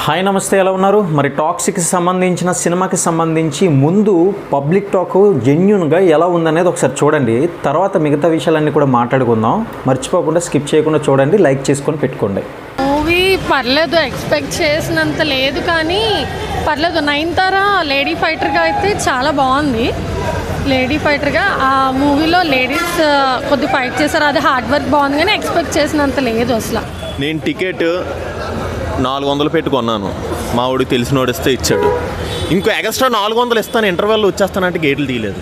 Hi నమస్తే, ఎలా ఉన్నారు? మరి టాక్సిక్కి సంబంధించిన సినిమాకి సంబంధించి ముందు పబ్లిక్ టాక్ జెన్యున్గా ఎలా ఉందనేది ఒకసారి చూడండి. తర్వాత మిగతా విషయాలన్నీ కూడా మాట్లాడుకుందాం. మర్చిపోకుండా స్కిప్ చేయకుండా చూడండి, లైక్ చేసుకొని పెట్టుకోండి. మూవీ పర్లేదు, ఎక్స్పెక్ట్ చేసినంత లేదు కానీ పర్లేదు. నయనతార లేడీ ఫైటర్గా అయితే చాలా బాగుంది. లేడీ ఫైటర్గా ఆ మూవీలో లేడీస్ కొద్ది ఫైట్ చేశారు, అది హార్డ్ వర్క్ బాగుంది కానీ ఎక్స్పెక్ట్ చేసినంత లేదు అసలు. నేను టికెట్ 400 పెట్టుకున్నాను, మా వాడికి తెలిసినోడు ఇస్తే ఇచ్చాడు. ఇంకో ఎక్స్ట్రా 400 ఇస్తాను, ఇంటర్వెల్ వచ్చేస్తానంటే గేట్లు తీయలేదు.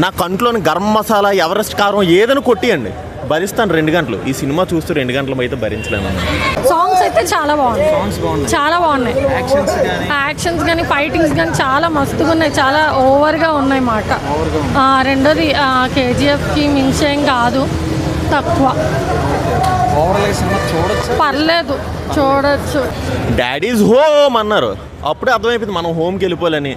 నా కంట్లోని గరం మసాలా, ఎవరెస్ట్ కారం ఏదైనా కొట్టియండి, భరిస్తాను 2 గంటలు. ఈ సినిమా చూస్తూ 2 గంటలు అయితే భరించలేను. సాంగ్స్ అయితే చాలా బాగున్నాయి, చాలా బాగున్నాయి. యాక్షన్స్ కానీ ఫైటింగ్స్ కానీ చాలా మస్తుగా ఉన్నాయి, చాలా ఓవర్గా ఉన్నాయి మాట. రెండోది కేజీఎఫ్కి మించేం కాదు, తక్కువ. పర్లేదు, చూడొచ్చు. డాడీస్ హోమ్ అన్నారు, అప్పుడే అర్థమైపోయింది మనం హోమ్కి వెళ్ళిపోవాలని.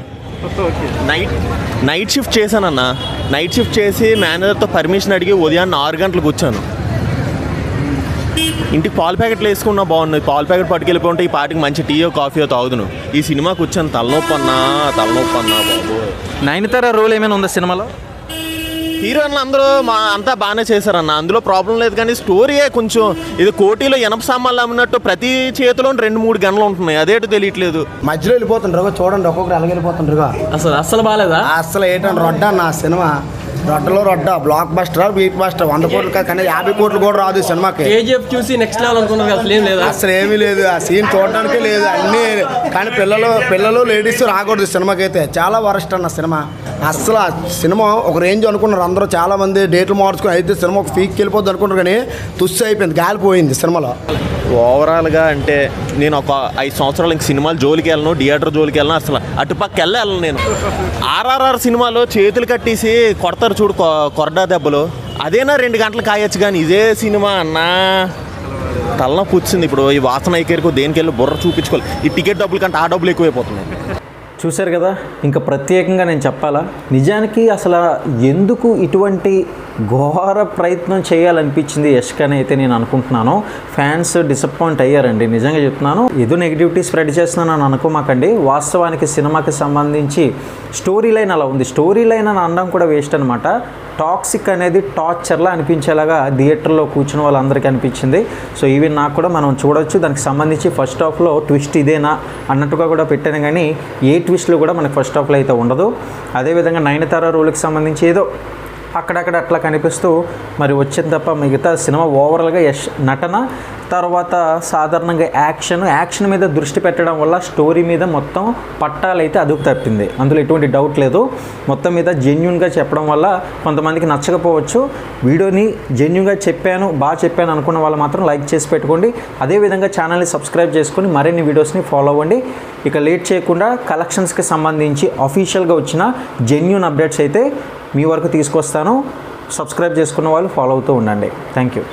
నైట్ షిఫ్ట్ చేశానన్నా. నైట్ షిఫ్ట్ చేసి మేనేజర్తో పర్మిషన్ అడిగి ఉదయాన్నే 6 గంటలకు వచ్చాను. ఇంటికి పాల ప్యాకెట్లు వేసుకున్నా బాగున్నది. పాల ప్యాకెట్ పట్టుకెళ్ళిపోతే ఈ పాటికి మంచి టీయో కాఫీయో తాగుదును. ఈ సినిమాకి వచ్చాను, తలనొప్పి అన్నా బాబు. నయనతార రోల్ ఏమైనా ఉందా సినిమాలో? హీరోయిన్లు అందరూ అంతా బాగానే చేశారన్న, అందులో ప్రాబ్లం లేదు. కానీ స్టోరీయే కొంచెం ఇది కోటిలో ఎనప సామాన్లు అమ్మినట్టు ప్రతి చేతిలో 2-3 గంటలు ఉంటున్నాయి, అదేంటో తెలియట్లేదు. మధ్యలో వెళ్ళిపోతుండ్రు చూడండి, ఒక్కొక్కరు అలాగెళ్ళిపోతుండ్రుగా. అసలు బాగాలేదా? అసలు ఏంటంటే రొడ్డ నా cinema, Rodda block buster, beat buster. 100 కోట్లు కానీ 50 కోట్లు కూడా రాదు ఈ సినిమాకి. కేజీఎఫ్ చూసి నెక్స్ట్ లెవెల్ అనుకున్నారు, అసలు ఏం లేదు, అసలు ఏమీ లేదు. ఆ సీన్ చూడడానికి లేదు అన్నీ. కానీ పిల్లలు లేడీస్ రాకూడదు సినిమాకి అయితే. చాలా వరస్ట్ అన్న సినిమా. అసలు ఆ సినిమా ఒక రేంజ్ అనుకున్నారు అందరూ, చాలా మంది డేట్లు మార్చుకుని అయితే సినిమా ఒక పీక్కి వెళ్ళిపోద్ది అనుకుంటారు, కానీ తుస్సు అయిపోయింది, గాలిపోయింది సినిమాలో. ఓవరాల్గా అంటే నేను ఒక 5 సంవత్సరాలు ఇంక సినిమాలు జోలికి వెళ్ళను, థియేటర్ జోలికి వెళ్ళను, అసలు అటుపక్క వెళ్ళను నేను. RRR సినిమాలో చేతులు కట్టేసి కొడతారు చూడు, కొరడా దెబ్బలు, అదేనా 2 గంటలు కాయొచ్చు. కానీ ఇదే సినిమా అన్నా తలనొప్పి వచ్చింది. ఇప్పుడు ఈ వాసన ఎక్కడికో దేనికి వెళ్ళి బుర్ర చూపించుకోవాలి. ఈ టికెట్ డబ్బుల కంటే ఆ డబ్బులు ఎక్కువైపోతున్నాయి. చూశారు కదా, ఇంకా ప్రత్యేకంగా నేను చెప్పాలా? నిజానికి అసలు ఎందుకు ఇటువంటి ఘోర ప్రయత్నం చేయాలనిపించింది యష్కని అయితే నేను అనుకుంటున్నాను. ఫ్యాన్స్ డిసప్పాయింట్ అయ్యారండి, నిజంగా చెప్తున్నాను. ఏదో నెగిటివిటీ స్ప్రెడ్ చేస్తున్నాను అని అనుకోమాకండి. వాస్తవానికి సినిమాకి సంబంధించి స్టోరీ లైన్ అలా ఉంది. స్టోరీ లైన్ అని అనడం కూడా వేస్ట్ అనమాట. టాక్సిక్ అనేది టార్చర్లా అనిపించేలాగా థియేటర్లో కూర్చున్న వాళ్ళందరికీ అనిపించింది. సో ఇవి నాకు కూడా మనం చూడొచ్చు. దానికి సంబంధించి ఫస్ట్ హాఫ్లో ట్విస్ట్ ఇదేనా అన్నట్టుగా కూడా పెట్టాను, కానీ ఏ ట్విస్ట్లు కూడా మనకి ఫస్ట్ హాఫ్లో అయితే ఉండదు. అదేవిధంగా నయనతార రోల్కి సంబంధించి ఏదో అక్కడక్కడ అట్లా కనిపిస్తూ మరి వచ్చింది తప్ప మిగతా సినిమా ఓవరాల్గా నటన, తర్వాత సాధారణంగా యాక్షన్ మీద దృష్టి పెట్టడం వల్ల స్టోరీ మీద మొత్తం పట్టాలైతే అదుపు తప్పింది, అందులో ఎటువంటి డౌట్ లేదు. మొత్తం మీద జెన్యున్గా చెప్పడం వల్ల కొంతమందికి నచ్చకపోవచ్చు. వీడియోని జెన్యున్గా బాగా చెప్పాను అనుకున్న వాళ్ళు మాత్రం లైక్ చేసి పెట్టుకోండి. అదేవిధంగా ఛానల్ని సబ్స్క్రైబ్ చేసుకొని మరిన్ని వీడియోస్ని ఫాలో అవ్వండి. ఇక లేట్ చేయకుండా కలెక్షన్స్కి సంబంధించి అఫీషియల్గా వచ్చిన జెన్యున్ అప్డేట్స్ అయితే మీ వరకు తీసుకొస్తాను. సబ్స్క్రైబ్ చేసుకున్న వాళ్ళు ఫాలో అవుతూ ఉండండి. Thank you.